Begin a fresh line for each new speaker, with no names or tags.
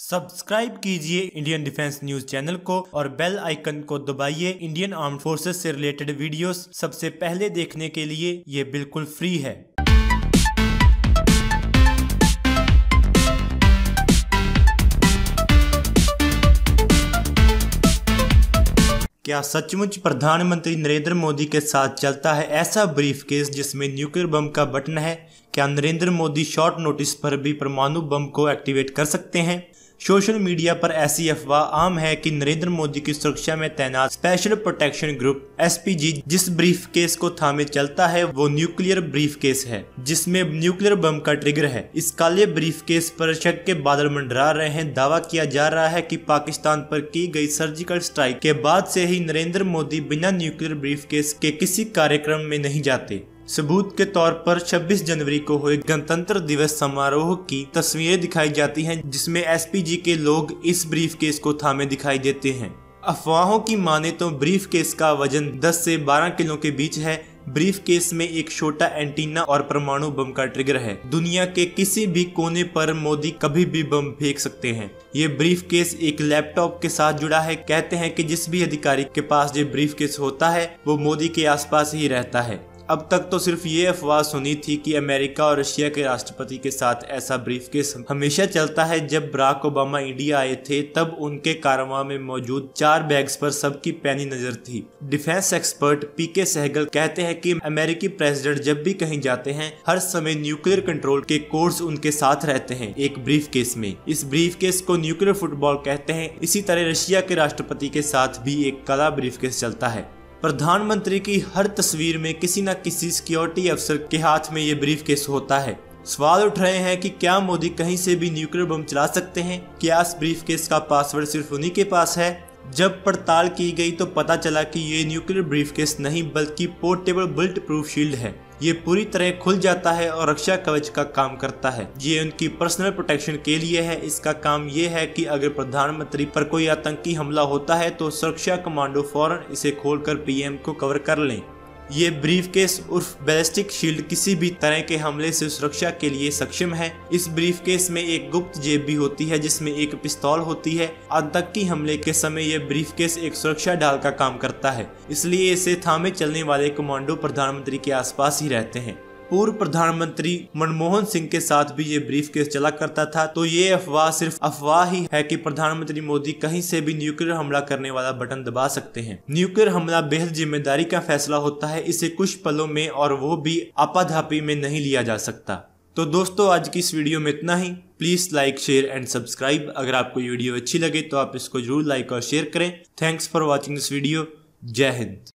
Subscribe कीजिए Indian defence news channel को और बेल आइकन को दबाइए। इंडियन आर्म्ड फोर्सेस से रिलेटेड वीडियोस सबसे पहले देखने के लिए ये बिल्कुल फ्री है। क्या सचमुच प्रधानमंत्री नरेंद्र मोदी के साथ चलता है ऐसा ब्रीफकेस जिसमें न्यूक्लियर बम का बटन है? क्या नरेंद्र मोदी शॉर्ट नोटिस पर भी परमाणु बम को एक्टिवेट कर सकते हैं? सोशल मीडिया पर ऐसी अफवाह आम है कि नरेंद्र मोदी की सुरक्षा में तैनात स्पेशल प्रोटेक्शन ग्रुप एसपीजी जिस ब्रीफकेस को थामे चलता है वो न्यूक्लियर ब्रीफकेस है जिसमें न्यूक्लियर बम का ट्रिगर है। इस काले ब्रीफकेस पर शक के बादल मंडरा रहे हैं। दावा किया जा रहा है कि पाकिस्तान पर की गई सर्जिकल स्ट्राइक के बाद से ही नरेंद्र मोदी बिना न्यूक्लियर ब्रीफकेस के किसी कार्यक्रम में नहीं जाते। सबूत के तौर पर 26 जनवरी को हुए गणतंत्र दिवस समारोह की तस्वीरें दिखाई जाती हैं जिसमें एसपीजी के लोग इस ब्रीफकेस को थामे दिखाई देते हैं। अफवाहों की माने तो ब्रीफकेस का वजन 10 से 12 किलो के बीच है। ब्रीफकेस में एक छोटा एंटीना और परमाणु बम का ट्रिगर है। दुनिया के किसी भी कोने पर मोदी कभी भी बम फेंक सकते हैं। ये ब्रीफकेस एक लैपटॉप के साथ जुड़ा है। कहते हैं कि जिस भी अधिकारी के पास ये ब्रीफकेस होता है वो मोदी के आसपास ही रहता है। अब तक तो सिर्फ ये अफवाह सुनी थी कि अमेरिका और रशिया के राष्ट्रपति के साथ ऐसा ब्रीफकेस हमेशा चलता है। जब बराक ओबामा इंडिया आए थे तब उनके कारवां में मौजूद 4 बैग्स पर सबकी पैनी नजर थी। डिफेंस एक्सपर्ट पीके सहगल कहते हैं कि अमेरिकी प्रेसिडेंट जब भी कहीं जाते हैं हर समय न्यूक्लियर कंट्रोल के कोड्स उनके साथ रहते हैं एक ब्रीफकेस में। इस ब्रीफकेस को न्यूक्लियर फुटबॉल कहते हैं। इसी तरह रशिया के राष्ट्रपति के साथ भी एक काला ब्रीफकेस चलता है। प्रधानमंत्री की हर तस्वीर में किसी न किसी सिक्योरिटी अफसर के हाथ में ये ब्रीफकेस होता है। सवाल उठ रहे हैं कि क्या मोदी कहीं से भी न्यूक्लियर बम चला सकते हैं? क्या इस ब्रीफकेस का पासवर्ड सिर्फ उन्हीं के पास है? जब पड़ताल की गई तो पता चला कि ये न्यूक्लियर ब्रीफकेस नहीं बल्कि पोर्टेबल बुलेट प्रूफ शील्ड है। ये पूरी तरह खुल जाता है और रक्षा कवच का काम करता है। ये उनकी पर्सनल प्रोटेक्शन के लिए है। इसका काम ये है कि अगर प्रधानमंत्री पर कोई आतंकी हमला होता है तो सुरक्षा कमांडो फौरन इसे खोलकर पीएम को कवर कर लें। ये ब्रीफकेस उर्फ बैलिस्टिक शील्ड किसी भी तरह के हमले से सुरक्षा के लिए सक्षम है। इस ब्रीफकेस में एक गुप्त जेब भी होती है जिसमें एक पिस्तौल होती है। आतंकी हमले के समय यह ब्रीफकेस एक सुरक्षा ढाल का काम करता है, इसलिए इसे थामे चलने वाले कमांडो प्रधानमंत्री के आसपास ही रहते हैं। पूर्व प्रधानमंत्री मनमोहन सिंह के साथ भी ये ब्रीफकेस चला करता था। तो ये अफवाह सिर्फ अफवाह ही है कि प्रधानमंत्री मोदी कहीं से भी न्यूक्लियर हमला करने वाला बटन दबा सकते हैं। न्यूक्लियर हमला बेहद जिम्मेदारी का फैसला होता है। इसे कुछ पलों में और वो भी आपाधापी में नहीं लिया जा सकता। तो दोस्तों आज की इस वीडियो में इतना ही। Please like share and subscribe. अगर आपको ये वीडियो अच्छी लगे तो आप इसको जरूर लाइक और शेयर करें। Thanks for watching this video. जय हिंद।